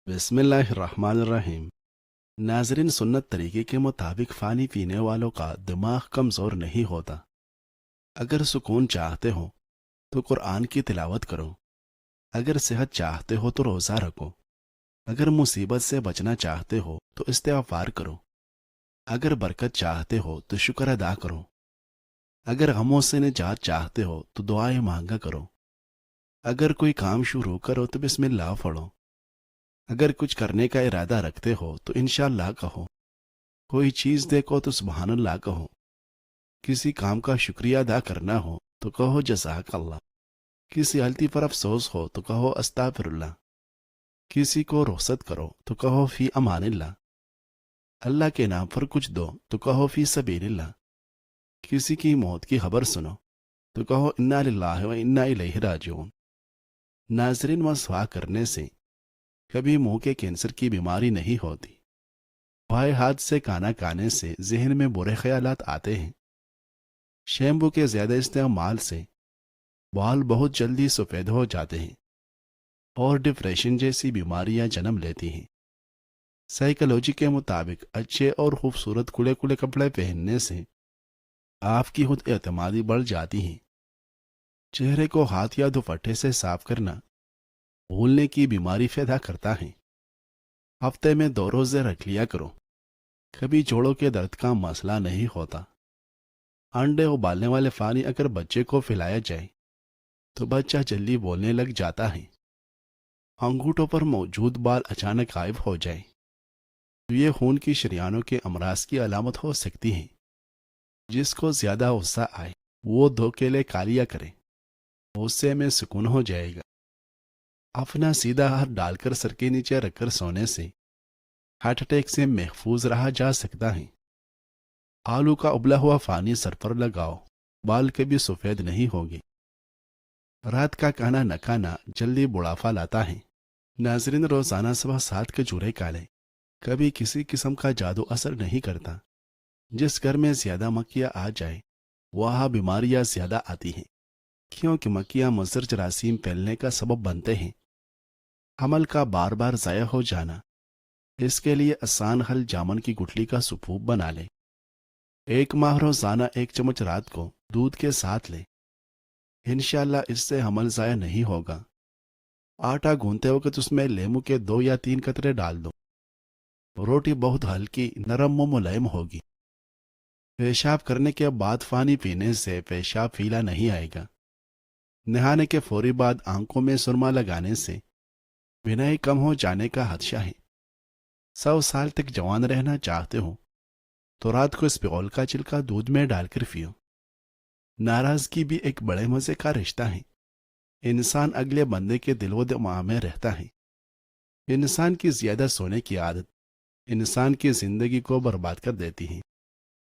बिस्मिल्लाहिर्रहमानिर्रहीम। नाजरीन, सुन्नत तरीके के मुताबिक पानी पीने वालों का दिमाग कमज़ोर नहीं होता। अगर सुकून चाहते हो तो कुरान की तिलावत करो। अगर सेहत चाहते हो तो रोज़ा रखो। अगर मुसीबत से बचना चाहते हो तो इस्तिग़फ़ार करो। अगर बरकत चाहते हो तो शुक्र अदा करो। अगर गमों से निजात चाहते हो तो दुआएं मांगा करो। अगर कोई काम शुरू करो तो बिस्मिल्लाह पढ़ो। अगर कुछ करने का इरादा रखते हो तो इंशाअल्लाह कहो। कोई चीज़ देखो तो सुबहान अल्लाह कहो। किसी काम का शुक्रिया अदा करना हो तो कहो जज़ाक अल्लाह। किसी गलती पर अफसोस हो तो कहो अस्ताफिरुल्लाह। किसी को रुखसत करो तो कहो फी अमानिल्लाह। अल्लाह के नाम पर कुछ दो तो कहो फी सबीलिल्लाह। किसी की मौत की खबर सुनो तो कहो इन्ना लिल्लाहि व इन्ना इलैहि राजिऊन। नाज़रीन, मसवाक करने से कभी मुंह के कैंसर की बीमारी नहीं होती। बाएं हाथ से खाना खाने से जहन में बुरे ख्यालात आते हैं। शैम्पू के ज़्यादा इस्तेमाल से बाल बहुत जल्दी सफ़ेद हो जाते हैं और डिप्रेशन जैसी बीमारियां जन्म लेती हैं। साइकोलॉजी के मुताबिक अच्छे और खूबसूरत खुले खुले कपड़े पहनने से आपकी खुद एतमादी बढ़ जाती है। चेहरे को हाथ या दुपट्टे से साफ करना भूलने की बीमारी पैदा करता है। हफ्ते में 2 रोज़े रख लिया करो। कभी जोड़ों के दर्द का मसला नहीं होता। अंडे उबालने वाले पानी अगर बच्चे को पिलाया जाए तो बच्चा जल्दी बोलने लग जाता है। अंगूठों पर मौजूद बाल अचानक गायब हो जाए तो ये खून की शरियानों के अमराज की अलामत हो सकती है। जिसको ज्यादा गुस्सा आए वो 2 केले खा लिया करे, गुस्से में सुकून हो जाएगा। अपना सीधा हाथ डालकर सर के नीचे रखकर सोने से हार्ट अटैक से महफूज रहा जा सकता है। आलू का उबला हुआ पानी सर पर लगाओ, बाल कभी सफेद नहीं होंगे। रात का खाना न खाना जल्दी बुढ़ापा लाता है। नाजरीन, रोजाना सुबह 7 खजूरें खा लें। कभी किसी किस्म का जादू असर नहीं करता। जिस घर में ज्यादा मक्खियाँ आ जाए वहाँ बीमारियाँ ज्यादा आती हैं, क्योंकि मक्खियाँ मुज़र जरासीम फैलने का सबब बनते हैं। अमल का बार बार ज़ाया हो जाना, इसके लिए आसान हल जामुन की गुठली का सूप बना लें। 1 माह रोजाना 1 चम्मच रात को दूध के साथ लें। इंशाअल्लाह इससे हमल ज़ाया नहीं होगा। आटा गूंथते वक्त उसमें लेमू के 2 या 3 कतरे डाल दो। रोटी बहुत हल्की, नरम व मुलायम होगी। पेशाब करने के बाद पानी पीने से पेशाब फीला नहीं आएगा। नहाने के फौरी बाद आंखों में सुरमा लगाने से बिनाई कम हो जाने का खदशा है। 100 साल तक जवान रहना चाहते हो तो रात को स्पिगोल का छिलका दूध में डालकर पियो। नाराजगी भी एक बड़े मजे का रिश्ता है। इंसान अगले बंदे के दिल व दिमाग में रहता है। इंसान की ज्यादा सोने की आदत इंसान की जिंदगी को बर्बाद कर देती है।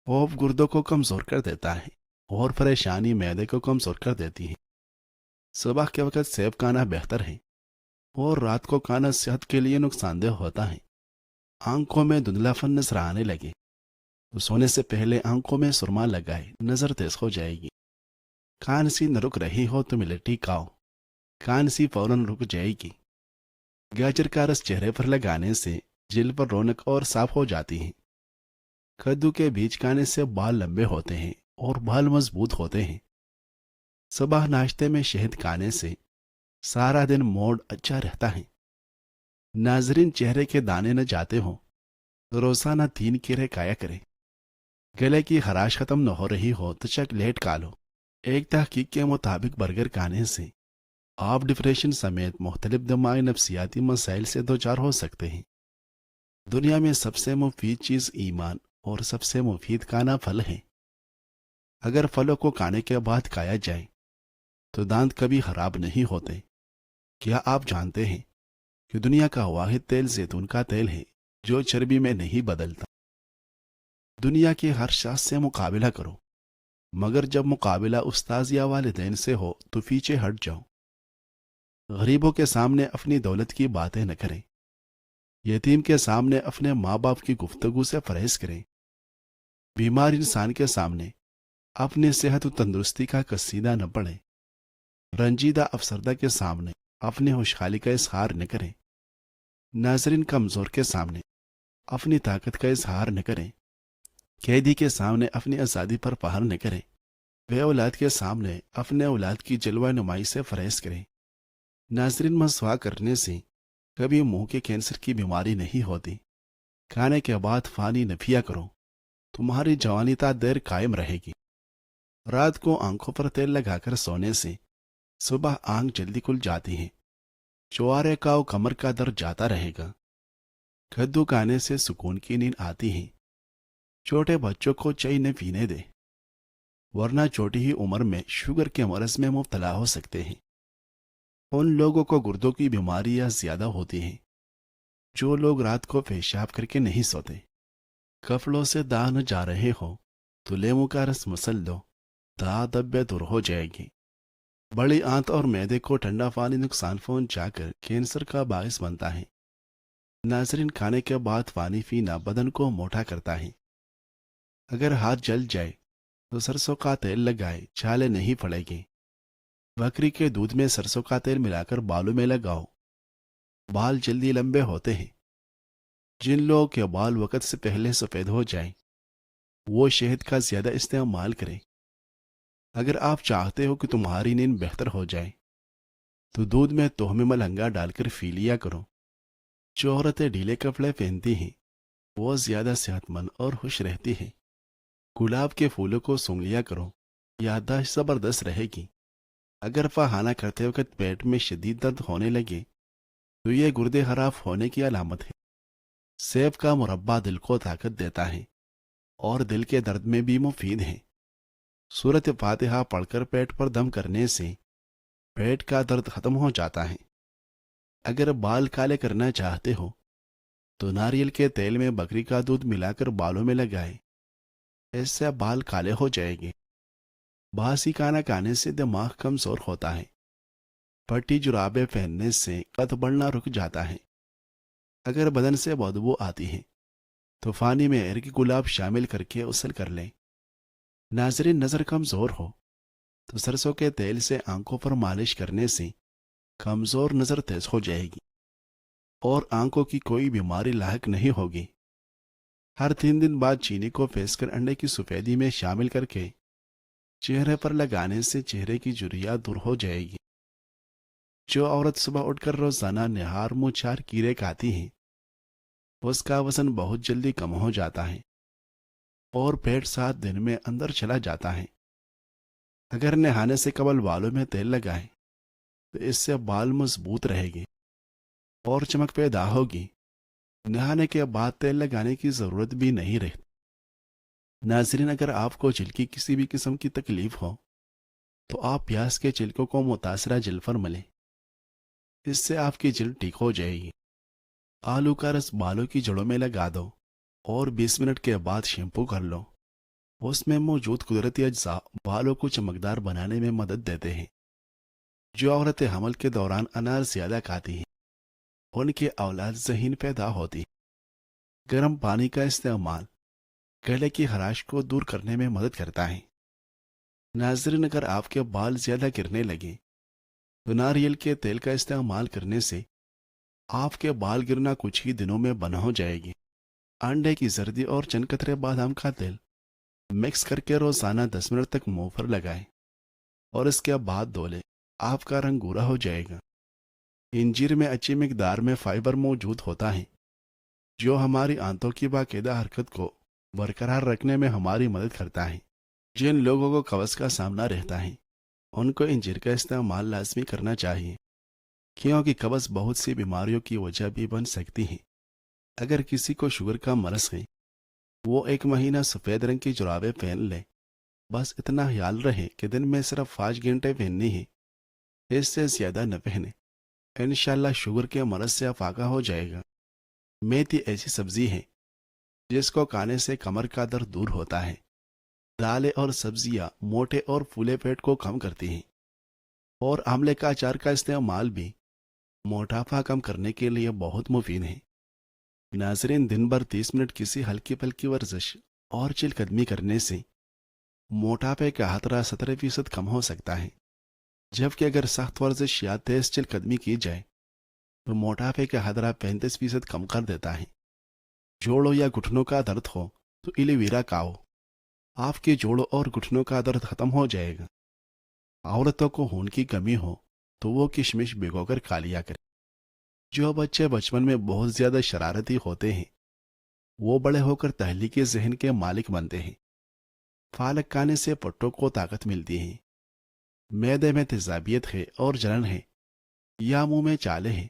खौफ गुर्दों को कमजोर कर देता है और परेशानी मैदे को कमजोर कर देती है। सुबह के वक्त सेब खाना बेहतर है और रात को खाना सेहत के लिए नुकसानदेह होता है। आंखों में धुंधलापन नजर आने लगे तो सोने से पहले आंखों में सुरमा लगाए, नजर तेज हो जाएगी। खांसी न रुक रही हो तो मिलेटी खाओ, खांसी फौरन रुक जाएगी। गाजर का रस चेहरे पर लगाने से जिल पर रौनक और साफ हो जाती है। कद्दू के बीज खाने से बाल लंबे होते हैं और बाल मजबूत होते हैं। सुबह नाश्ते में शहद खाने से सारा दिन मूड अच्छा रहता है। नाजरीन, चेहरे के दाने न जाते हो तो रोजाना 3 कीरे खाया करें। गले की खराश खत्म न हो रही हो तो चॉकलेट खा लो। एक तहकीक के मुताबिक बर्गर खाने से आप डिप्रेशन समेत मुख्तलिफ दिमागी नफ्सियाती मसाइल से दो चार हो सकते हैं। दुनिया में सबसे मुफीद चीज़ ईमान और सबसे मुफीद खाना फल है। अगर फलों को खाने के बाद खाया जाए तो दांत कभी खराब नहीं होते। क्या आप जानते हैं कि दुनिया का वाहिद तेल जैतून का तेल है जो चर्बी में नहीं बदलता। दुनिया के हर शख्स से मुकाबला करो, मगर जब मुकाबला उस्ताद या वालिदैन से हो तो पीछे हट जाओ। गरीबों के सामने अपनी दौलत की बातें न करें। यतीम के सामने अपने माँ बाप की गुफ्तगू से परहेज करें। बीमार इंसान के सामने अपनी सेहत और तंदुरुस्ती का कसीदा न पढ़ें। रंजीदा अफसरदा के सामने अपनी खुशहाली का इजहार न करें। नाजरीन, कमज़ोर के सामने अपनी ताकत का इजहार न करें, कैदी के सामने अपनी आज़ादी पर पहर न करें, वे औलाद के सामने अपने औलाद की जलवा नुमाई से फरेज करें। नाजरीन, मसवा करने से कभी मुंह के कैंसर की बीमारी नहीं होती। खाने के बाद फानी न पिया करो, तुम्हारी जवानी ता देर कायम रहेगी। रात को आंखों पर तेल लगाकर सोने से सुबह आंख जल्दी खुल जाती है। चुआरे का और कमर का दर्द जाता रहेगा। कद्दू खाने से सुकून की नींद आती है। छोटे बच्चों को चाय न पीने दे, वरना छोटी ही उम्र में शुगर के मरज में मुब्तला हो सकते हैं। उन लोगों को गुर्दों की बीमारियां ज्यादा होती हैं जो लोग रात को पेशाब करके नहीं सोते। कपड़ों से दाग न जा रहे हो तो लेमू का रस मसल दो, दाग दब्बे दूर हो जाएगी। बड़ी आंत और मैदे को ठंडा पानी नुकसान पहुंचाकर कैंसर का बायस बनता है। नाजरीन, खाने के बाद पानी पीना बदन को मोटा करता है। अगर हाथ जल जाए तो सरसों का तेल लगाए, छाले नहीं पड़ेगी। बकरी के दूध में सरसों का तेल मिलाकर बालों में लगाओ, बाल जल्दी लंबे होते हैं। जिन लोगों के बाल वक्त से पहले सफेद हो जाए वो शहद का ज्यादा इस्तेमाल करें। अगर आप चाहते हो कि तुम्हारी नींद बेहतर हो जाए तो दूध में तोहमे मलहंगा डालकर पी लिया करो। जो औरतें ढीले कपड़े पहनती हैं वो ज्यादा सेहतमंद और खुश रहती हैं। गुलाब के फूलों को सूंघ लिया करो, याददाश्त जबरदस्त रहेगी। अगर फहाना करते वक्त पेट में शदीद दर्द होने लगे तो ये गुर्दे खराब होने की अलामत है। सेब का मुरब्बा दिल को ताकत देता है और दिल के दर्द में भी मुफीद है। सूरत फातिहा पढ़कर पेट पर दम करने से पेट का दर्द खत्म हो जाता है। अगर बाल काले करना चाहते हो तो नारियल के तेल में बकरी का दूध मिलाकर बालों में लगाएं, इससे बाल काले हो जाएंगे। बासी खाना खाने से दिमाग कमजोर होता है। फटी जुराबें पहनने से कद बढ़ना रुक जाता है। अगर बदन से बदबू आती है तो पानी में एरकी गुलाब शामिल करके उसल कर लें। नाजरीन, नज़र कमजोर हो तो सरसों के तेल से आंखों पर मालिश करने से कमजोर नज़र तेज हो जाएगी और आंखों की कोई बीमारी लायक नहीं होगी। हर 3 दिन बाद चीनी को फेंस कर अंडे की सफेदी में शामिल करके चेहरे पर लगाने से चेहरे की झुर्रियां दूर हो जाएगी। जो औरत सुबह उठकर रोजाना निहार मुंह 4 कीड़े खाती है उसका वजन बहुत जल्दी कम हो जाता है और पेट 7 दिन में अंदर चला जाता है। अगर नहाने से कबल बालों में तेल लगाएं तो इससे बाल मजबूत रहेंगे और चमक पैदा होगी। नहाने के बाद तेल लगाने की जरूरत भी नहीं रहती। नाजरीन, अगर आपको जिल की किसी भी किस्म की तकलीफ हो तो आप प्याज के छिलकों को मुतासरा जिल पर मलें, इससे आपकी जिल ठीक हो जाएगी। आलू का रस बालों की जड़ों में लगा दो और 20 मिनट के बाद शैम्पू कर लो। उसमें मौजूद कुदरती अज्जा बालों को चमकदार बनाने में मदद देते हैं। जो औरतें हमल के दौरान अनार ज्यादा खाती हैं उनके औलाद ज़हीन पैदा होती। गर्म पानी का इस्तेमाल गले की खराश को दूर करने में मदद करता है। नाज़रीन, अगर आपके बाल ज्यादा गिरने लगे तो नारियल के तेल का इस्तेमाल करने से आपके बाल गिरना कुछ ही दिनों में बंद हो जाएगी। अंडे की जर्दी और चंद कतरे बादाम का तेल मिक्स करके रोजाना 10 मिनट तक मुंह पर लगाएं और इसके बाद धो लें, आपका रंग गोरा हो जाएगा। इंजीर में अच्छी मिकदार में फाइबर मौजूद होता है जो हमारी आंतों की बाकायदा हरकत को बरकरार रखने में हमारी मदद करता है। जिन लोगों को कब्ज का सामना रहता है उनको इंजीर का इस्तेमाल लाजमी करना चाहिए, क्योंकि कब्ज बहुत सी बीमारियों की वजह भी बन सकती है। अगर किसी को शुगर का मरज है वो 1 महीना सफ़ेद रंग की जुराबें पहन ले। बस इतना ख्याल रहे कि दिन में सिर्फ 5 घंटे पहननी है, इससे ज़्यादा न पहने। इंशाल्लाह शुगर के मरज से अफाका हो जाएगा। मेथी ऐसी सब्जी है जिसको खाने से कमर का दर्द दूर होता है। दालें और सब्जियां मोटे और फूले पेट को कम करती हैं और आंवले का अचार का इस्तेमाल भी मोटापा कम करने के लिए बहुत मुफीद है। नाजरीन, दिन भर 30 मिनट किसी हल्की फुल्की वर्जिश और चहलकदमी करने से मोटापे का खतरा 17% कम हो सकता है, जबकि अगर सख्त वर्जिश या तेज चहलकदमी की जाए तो मोटापे का खतरा 35% कम कर देता है। जोड़ों या घुटनों का दर्द हो तो एलोवेरा खाओ, आपके जोड़ों और घुटनों का दर्द खत्म हो जाएगा। औरतों को खून की कमी हो तो वो किशमिश भिगोकर खा लिया करें। जो बच्चे बचपन में बहुत ज्यादा शरारती होते हैं वो बड़े होकर तहलीकी जहन के मालिक बनते हैं। पालक खाने से पट्टों को ताकत मिलती है। मैदे में तेजाबियत है और जलन है या मुंह में चाले हैं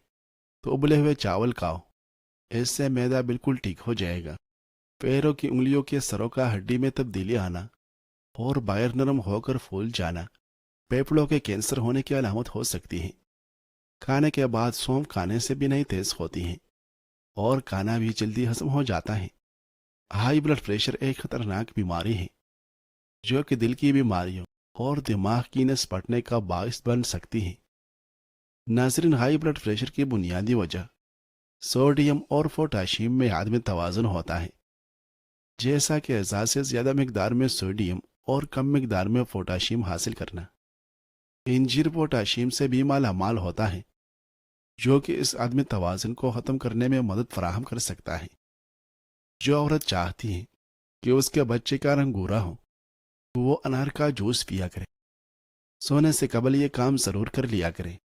तो उबले हुए चावल खाओ, इससे मैदा बिल्कुल ठीक हो जाएगा। पैरों की उंगलियों के सरों का हड्डी में तब्दीली आना और बायर नरम होकर फूल जाना फेफड़ों के कैंसर होने की अलामत हो सकती है। खाने के बाद सौंफ खाने से भी नहीं तेज होती है और खाना भी जल्दी हजम हो जाता है। हाई ब्लड प्रेशर एक खतरनाक बीमारी है जो कि दिल की बीमारियों और दिमाग की नस फटने का बायस बन सकती है। नाजरीन, हाई ब्लड प्रेशर की बुनियादी वजह सोडियम और पोटाशियम में आदमी तवाज़ुन होता है। जैसा कि ज़्यादा से ज़्यादा मकदार में सोडियम और कम मकदार में पोटाशियम हासिल करना। इंजीर पोटाशियम से भी माला माल होता है जो कि इस आदमी तवाज़ुन को ख़त्म करने में मदद फराहम कर सकता है। जो औरत चाहती है कि उसके बच्चे का रंग गोरा हो तो वो अनार का जूस पिया करे। सोने से कबल ये काम ज़रूर कर लिया करे।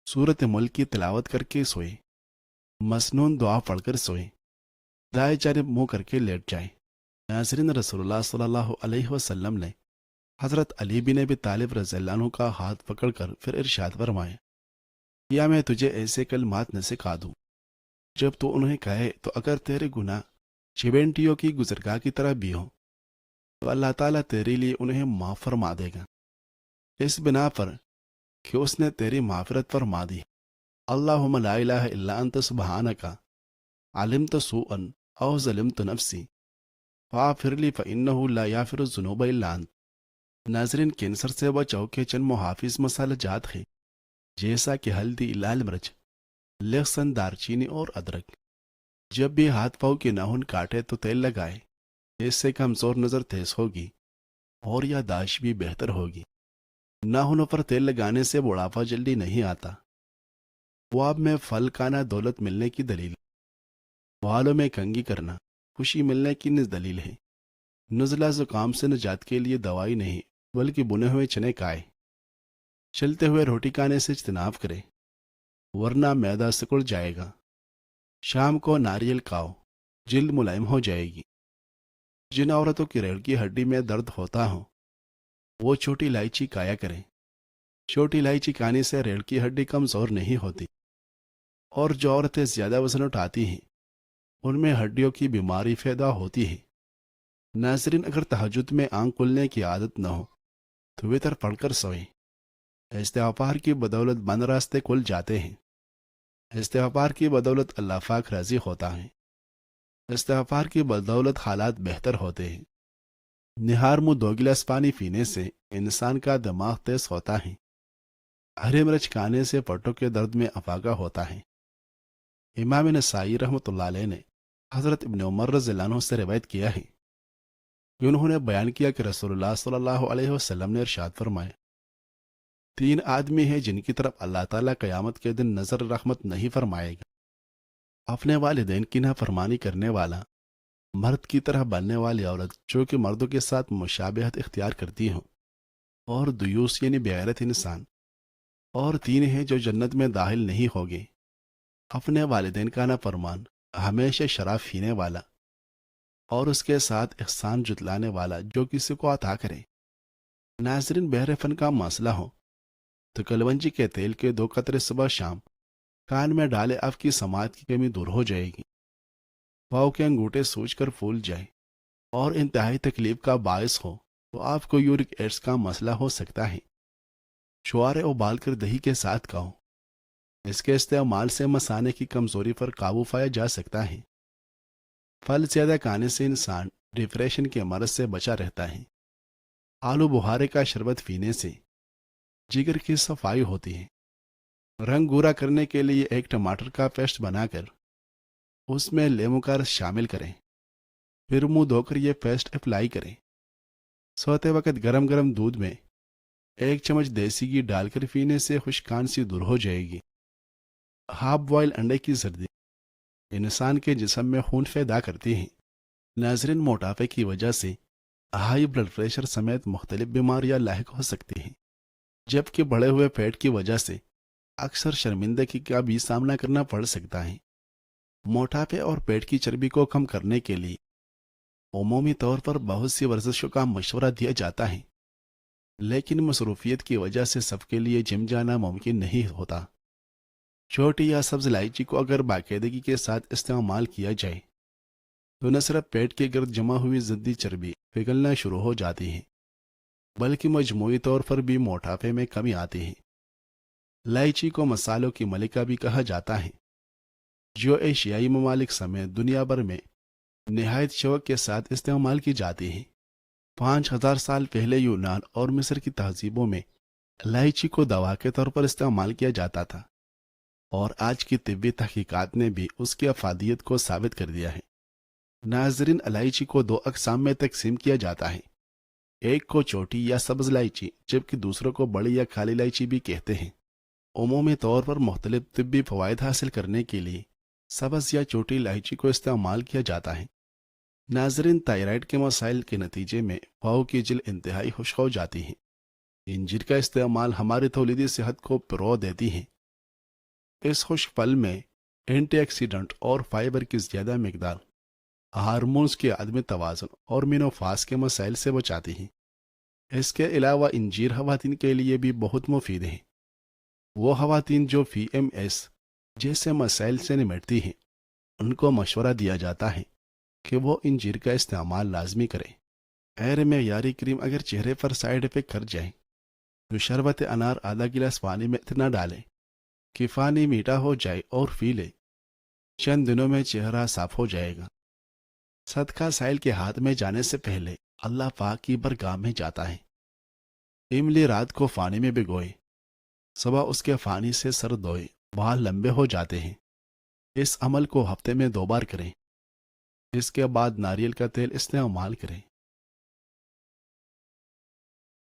सूरत मुल्क की तिलावत करके सोए, मसनून दुआ पढ़कर सोए, दाएं जानिब मुंह करके लेट जाए। नाज़रीन, रसूलुल्लाह सल्लल्लाहु अलैहि वसल्लम ने हज़रत अली बिन अबी तालिब रज़ियल्लाहु अन्हु का हाथ पकड़कर फिर इरशाद फरमाया, या मैं तुझे ऐसे कलमात न सिखा दूं जब तू उन्हें कहे तो अगर तेरे गुनाह चिवेंटियों की गुजरगाह की तरह भी हो तो अल्लाह ताला तेरे लिए उन्हें माफ़ फरमा देगा। इस बिना पर कि उसने तेरी माफ़रत फरमा दी। अल्लाहुम्मा ला इलाहा इल्ला अंत सुब्हानका अलिमतु सूअन औ ज़लमतु नफ्सी फ़ाग़फ़िरली फ़इन्नहु ला यग़फ़िरु ज़ुनूब इल्ला अंत। नाज़रीन, कैंसर से बचाव के चंद मुहाफिज मसाला जात है जैसा कि हल्दी, लाल मिर्च, लहसुन, दारचीनी और अदरक। जब भी हाथ पाँव के नाखून काटे तो तेल लगाए, इससे कमज़ोर नज़र तेज होगी और याददाश्त भी बेहतर होगी। नाखूनों पर तेल लगाने से बुढ़ापा जल्दी नहीं आता। ख्वाब में फल खाना दौलत मिलने की दलील, बालों में कंघी करना खुशी मिलने की दलील है। नज़ला ज़ुकाम से निजात के लिए दवाई नहीं बल्कि बुने हुए चने खाए। चलते हुए रोटी खाने से इज्तनाब करें वरना मैदा सिकुड़ जाएगा। शाम को नारियल खाओ, जिल्द मुलायम हो जाएगी। जिन औरतों की रीढ़ की हड्डी में दर्द होता हो वो छोटी इलायची खाया करें। छोटी इलायची खाने से रीढ़ की हड्डी कमज़ोर नहीं होती। और जो औरतें ज़्यादा वजन उठाती हैं उनमें हड्डियों की बीमारी पैदा होती है। नाज़रीन, अगर तहज्जुद में आंख खुलने की आदत न हो तो वितर पढ़कर सोएं। इस्तिग़फ़ार की बदौलत बंद रास्ते खुल जाते हैं। इस्तिग़फ़ार की बदौलत अल्लाह पाक राज़ी होता है। इस्तिग़फ़ार की बदौलत हालात बेहतर होते हैं। निहार मुँह 2 गिलास पानी पीने से इंसान का दिमाग तेज होता है। हरे मिर्च खाने से पट्टों के दर्द में अफाका होता है। इमाम नसाई रहमतुल्लाह अलैह ने हज़रत इब्न उमर रज़ियल्लाहु अन्हु से रिवायत किया है कि उन्होंने बयान किया कि रसूलुल्लाह सल्लल्लाहु अलैहि वसल्लम ने इरशाद फरमाया, 3 आदमी हैं जिनकी तरफ अल्लाह ताला क़यामत के दिन नज़र रहमत नहीं फरमाएगा। अपने वालिदैन की नाफरमानी करने वाला, मर्द की तरह बनने वाली औरत जो कि मर्दों के साथ मुशाबहत इख्तियार करती हो, और दुयूस यानी बेगैरत इंसान। और 3 हैं जो जन्नत में दाखिल नहीं होंगे, अपने वालिदैन का नाफरमान, हमेशा शराब पीने वाला और उसके साथ एहसान जुतलाने वाला जो किसी को अता करे। नाज़रीन, बहरेपन का मसला हो तो कलवंजी के तेल के 2 कतरे सुबह शाम कान में डाले, आपकी समात की कमी दूर हो जाएगी। पाँव के अंगूठे सूजकर फूल जाए और इंतहाई तकलीफ का बायस हो तो आपको यूरिक एसिड का मसला हो सकता है। छुआरे उबाल कर दही के साथ खाओ। इसके इस्तेमाल से मसाने की कमजोरी पर काबू पाया जा सकता है। फल ज्यादा खाने से इंसान डिप्रेशन के मर्ज से बचा रहता है। आलू बुहारे का शरबत पीने से जिगर की सफाई होती है। रंग गोरा करने के लिए एक टमाटर का पेस्ट बनाकर उसमें लेमू का रस शामिल करें, फिर मुंह धोकर यह पेस्ट अप्लाई करें। सोते वक्त गरम गरम दूध में 1 चम्मच देसी घी डालकर पीने से खुश्क खांसी दूर हो जाएगी। ہاف بوائل انڈے کی زردی انسان کے جسم میں خون پیدا کرتی ہیں۔ ناظرین، موٹاپے کی وجہ سے ہائی بلڈ پریشر سمیت مختلف بیماریاں لاحق ہو سکتی ہیں، جبکہ بڑھے ہوئے پیٹ کی وجہ سے اکثر شرمندگی کا بھی سامنا کرنا پڑ سکتا ہے۔ موٹاپے اور پیٹ کی چربی کو کم کرنے کے لیے عمومی طور پر بہت سی ورزشوں کا مشورہ دیا جاتا ہے، لیکن مصروفیت کی وجہ سے سب کے لیے جم جانا ممکن نہیں ہوتا۔ چھوٹی یا سبز الائچی کو اگر باقاعدگی کے ساتھ استعمال کیا جائے تو نہ صرف پیٹ کے گرد جمع ہوئی ضدی چربی پگھلنا شروع ہو جاتی ہے، بلکہ مجموعی طور پر بھی موٹاپے میں کمی آتی ہے۔ الائچی کو مسالوں کی ملکہ بھی کہا جاتا ہے، جو ایشیائی ممالک سمیت دنیا بھر میں نہایت شوق کے ساتھ استعمال کی جاتی ہے۔ 5000 سال پہلے یونان اور مصر کی تہذیبوں میں الائچی کو دوا کے طور پر استعمال کیا جاتا تھا، اور آج کی طبی تحقیقات نے بھی اس کی افادیت کو ثابت کر دیا ہے۔ ناظرین، الائچی کو 2 اقسام میں تقسیم کیا جاتا ہے، ایک کو چھوٹی یا سبز الائچی جبکہ دوسروں کو بڑی یا کالی الائچی بھی کہتے ہیں۔ عمومی طور پر مختلف طبی فوائد حاصل کرنے کے لیے سبز یا چھوٹی الائچی کو استعمال کیا جاتا ہے۔ ناظرین، تائرائیڈ کے مسائل کے نتیجے میں پاؤں کی جلد انتہائی خشک ہو جاتی ہے۔ انجیر کا استعمال ہماری تولیدی صحت کو فروغ دیتی ہے۔ اس خشک پھل میں اینٹی آکسیڈنٹ اور فائبر کی زیادہ مقدار ہارمونز کے عدم توازن اور مینوپاز کے مسائل سے بچاتی ہے۔ اس کے علاوہ انجیر خواتین کے لیے بھی بہت مفید ہے۔ وہ خواتین جو PMS جیسے مسائل سے نمٹتی ہیں، ان کو مشورہ دیا جاتا ہے کہ وہ انجیر کا استعمال لازمی کریں۔ غیر معیاری کریم اگر چہرے پر سائیڈ افیکٹ کر جائیں تو شربت انار آدھا گلاس پانی میں اتنا ڈالیں کہ پانی میٹھا ہو جائے اور پی لیں۔ چند دنوں میں چہرہ صاف ہو جائے گا۔ صدقہ سائل کے ہاتھ میں جانے سے پہلے اللہ پاک کی برگاہ میں جاتا ہے۔ املی رات کو پانی میں بھگوئے، صبح اس کے پانی سے سر دھوئے، بال لمبے ہو جاتے ہیں۔ اس عمل کو ہفتے میں 2 بار کریں۔ اس کے بعد ناریل کا تیل استعمال کریں۔